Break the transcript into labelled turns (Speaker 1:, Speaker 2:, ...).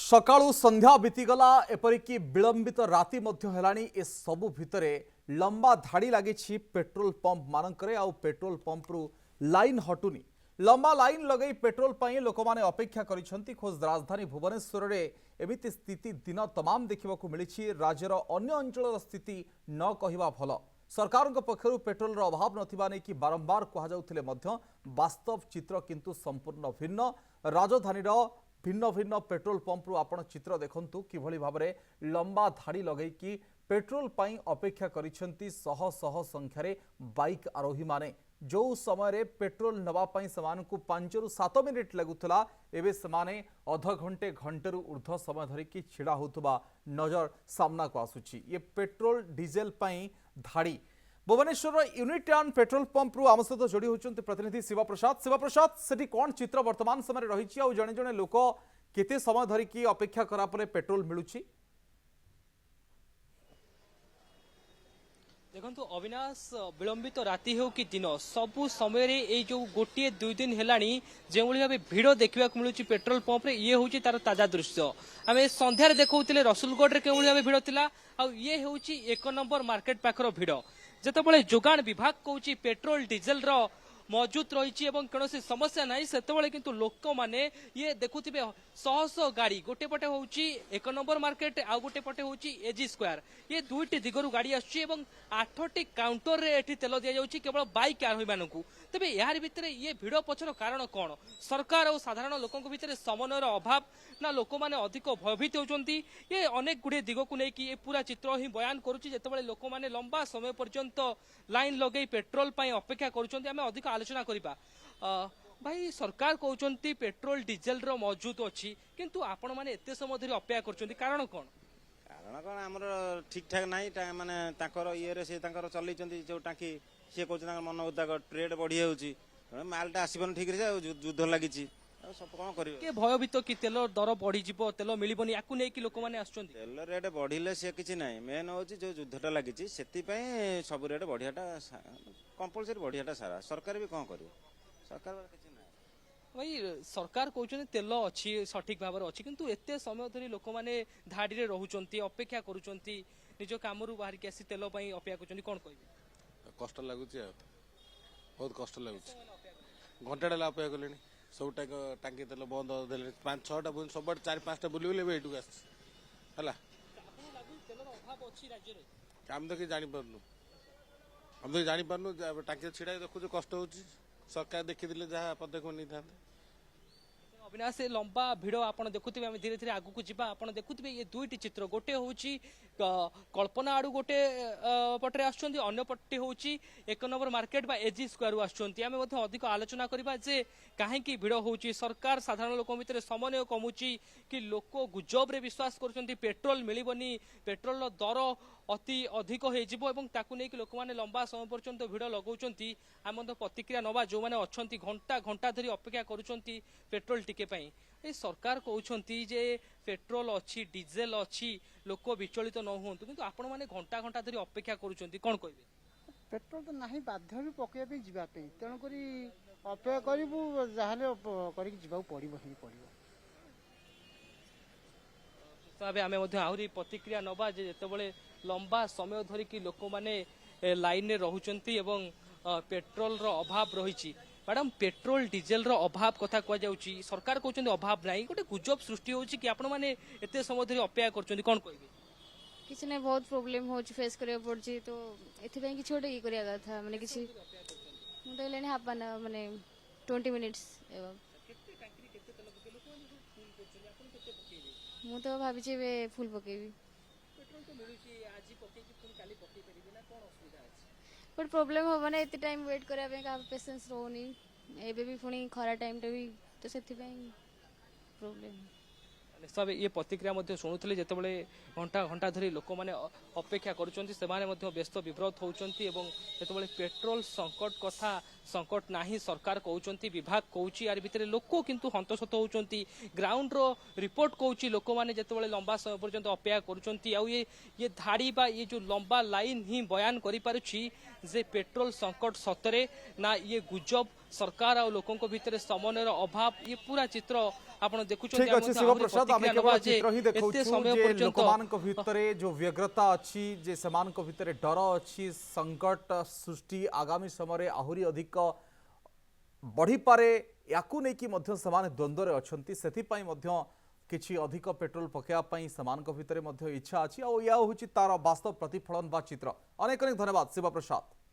Speaker 1: सकाळू संध्या बीतीगला एपरिकी विलंबित राति मध्य हेलाणी ए सबु भितरे लंबा धाड़ी लगी पेट्रोल पंप मानकरे आउ पेट्रोल पंपरू लाइन हटुनी लंबा लाइन लगई पेट्रोल पाई लोक माने अपेक्षा करिसेंती। खोज राजधानी भुवनेश्वर रे एमिति स्थिति दिन तमाम देखिबाकू मिलिछि। राज्यर अन्य अंचल स्थिति न कहिबा भल। सरकार पक्षर पेट्रोल अभाव नथिबा नै कि बारंबार कहा जाउथिले मध्य वास्तव चित्र किंतु संपूर्ण भिन्न। राजधानी भिन्न भिन्न पेट्रोल पंपरू आपण चित्र देखंतु किभली भाबरे लंबा धाड़ी लगैकी पेट्रोल पाई अपेक्षा करिसेंती शह शह संख्यारे बाइक आरोही माने। जो समय रे पेट्रोल नवा पाई समानकु 5 रु 7 मिनिट लगुतला एबे समाने अध घंटे घंटेरु ऊर्ध्व समय धरिकी छिड़ा होतबा नजर सामना को आसुची। ये पेट्रोल डीजेल पाई धाड़ी Bhubaneswar unit one petrol pump रु आम सहित जोड़ी होती प्रतिनिधि शिवप्रसाद सेठी कौन चित्र वर्तमान समय रही आ जड़े जड़े लोक केते समय धरिकी अपेक्षा करा परे पेट्रोल मिलुची।
Speaker 2: देखो अविनाश विलंबित राति हो कि दिन सबु समय ये जो गोटे दुई दिन है जो भाव भिड़ देखा मिलूँ पेट्रोल पंप रे ये हूँ तार ताजा दृश्य। आम संध्यार देखते रसुलगढ़ में क्यों भाव भिड़ था ये हूँ 1 नंबर मार्केट पाखर भिड़ जितेबाला जोगाण विभाग कहूँ पेट्रोल डीजेल मौजूद रही कौन समस्या ना से किंतु लोक मैंने ये देखुवे शह शह गाड़ी गोटे पटे हूँ 1 नंबर मार्केट आउ गोटे पटे हूँ एजी स्क्वायर ये दुईटी दिगरू गाड़ी आसुची 8टी काउंटर रे एठी तेल दि जाउची केवल बाइक आरोही मानकू। तेबे यार भितर ये भिड़ पछर कारण कौन सरकार और साधारण लोकों भितर समन्वयर अभाव ना लोक मैंने अधिक भयभीत होती ये अनेक गुड़े दिग को लेकिन ये पूरा चित्र ही बयान करुच्ची जितेबाला लोक मैंने लंबा समय पर्यंत लाइन लगे पेट्रोल पाई अपेक्षा करुच्चंती। आमे अधिक आलोचना करिबा भाई सरकार कहते पेट्रोल डीजेल रो मौजूद अच्छी किंतु आपण माने एते समय धरि अपेक्षा करछंती कारण कौन
Speaker 3: आमर ठीक ठाक ना माने ताकर ये से चल जो टांकी सी कहते मन उदाक ट्रेड बढ़ी जाऊँगी मालटा आसबन ठीक से युद्ध लगी सब कौन कर
Speaker 2: भयभीत कि तेल दर बढ़ी तेल मिलबनी या लोक मैंने आसुचंती
Speaker 3: तेल रेट बढ़िले सी किसी ना मेन हूँ जो युद्धटा लगी से सब रेट बढ़ियाटा कंपलसरी बढ़ियाटा सारा सरकार भी कौन कर सरकार किसी ना
Speaker 2: भाई सरकार कहते तेल अच्छी सठिक भाव अच्छी किंतु एते समय धरी लोक मैंने धाड़ी रोचंती अपेक्षा करुचंती निज काम बाहर की आसी तेल अपेक्षा कर कौन कह
Speaker 4: कष्ट लगुच बहुत कष्ट लगुच घंटा डेला अपेक्षा कले सब टांकी तेल बंद दे 5-6टा बुल सब 4-5टा बुले एठू आसला आम तो कि जापारू आम तो जापारू टांकी छिड़ा देखु कष्ट हो सरकार देखी जहाँ पदक्षेप नहीं था।
Speaker 2: अविनाश से लंबा भिड़ आप देखुवे आम धीरे धीरे आगू जावा आप देखुवे ये दुईटी चित्र गोटे हूँ कल्पना आड़ू गोटे पटे आसुँच पटे हूँ 1 नंबर मार्केट बा एजी स्क्वायर आसुँच आम अधिक आलोचना करवा जे कहीं भिड़ हो सरकार साधारण लोक भितर समन्वय कमुची कि लोक गुजब विश्वास कर पेट्रोल मिलबनी पेट्रोल दर अति अधिक हो लोक मैंने लंबा समय पर्यंत भिड़ लगाउछंती आम प्रतिक्रिया नवा जो मैंने अच्छा घंटा घंटा धरी अपेक्षा करुँच पेट्रोल टिके पाई ए सरकार कहते जे पेट्रोल अच्छी डीजेल अच्छी लोक विचलित न हूँ किंतु आपण मैंने घंटा घंटा धरी अपेक्षा करुँच कौन कहे
Speaker 5: पेट्रोल तो ना बाध्य भी पकड़ जावाई तेणुक अपेक्षा करूँ जहाँ पड़ो ही पड़ो
Speaker 2: भाव आम आहरी प्रतिक्रिया नवा जिते लंबा समय धरिकी लोक मैंने लाइन रोचंती एवं पेट्रोल रो अभाव रही मैडम पेट्रोल डीजेल रो अभाव कथा कहुच्छी सरकार कहते अभाव ना गोटे गुजब सृष्टि होती कि आपण मैंने एत समय धरी अपेक्षा कर कौन कहे
Speaker 6: किसी ने बहुत प्रॉब्लम हो फेस करिया पड़छि तो एथिबे किछि ओटे ई करिया था माने किछि मुंडे लेने हापन माने 20 मिनिट्स एवं मु तो भाबी जे फुल पकेबी
Speaker 2: पेट्रोल तो मिलुछि आज पके कि तुम काली पके परिबे ना कोन असुविधा अछि
Speaker 6: बट प्रॉब्लम हो माने एते टाइम वेट करिया पे का पेशेंस रहउनी एबे भी पुनी खरा टाइम टे भी तो सेथिबे प्रॉब्लम
Speaker 2: सब ये प्रतिक्रिया शुणुले जिते घंटा घंटा धरी लोक मैंने अपेक्षा कर व्यस्त विव्रत होती जिते पेट्रोल संकट कथा संकट ना सरकार कहते विभाग कौच यार भितर लोक किंतु हंतसत होती ग्राउंड रो रिपोर्ट कौच लोक मैंने जिते लंबा समय पर्यंत अपेक्षा कर ये धाड़ी बा ये जो लंबा लाइन ही बयान करिपारुछि जे पेट्रोल संकट सतरे ना ये गुजब सरकार और लोकों भितर समन्वयर अभाव ये पूरा चित्र आपण देखुछन
Speaker 1: ठीक अच्छे शिवप्रसाद आम केवल चित्र ही देखु लोक भितर जो व्यग्रता अच्छी जे सेमानक भितर डर अच्छी संकट सृष्टि आगामी समय आहुरी अधिक बढ़ी पारे याकू नहीं कि मध्य समान द्वंद्व अच्छी से किछि अधिक पेट्रोल पकेवाई सेमानक भितर इच्छा अच्छी आ या तार वास्तव प्रतिफलन बा चित्र अनेक अनेक धन्यवाद शिवप्रसाद।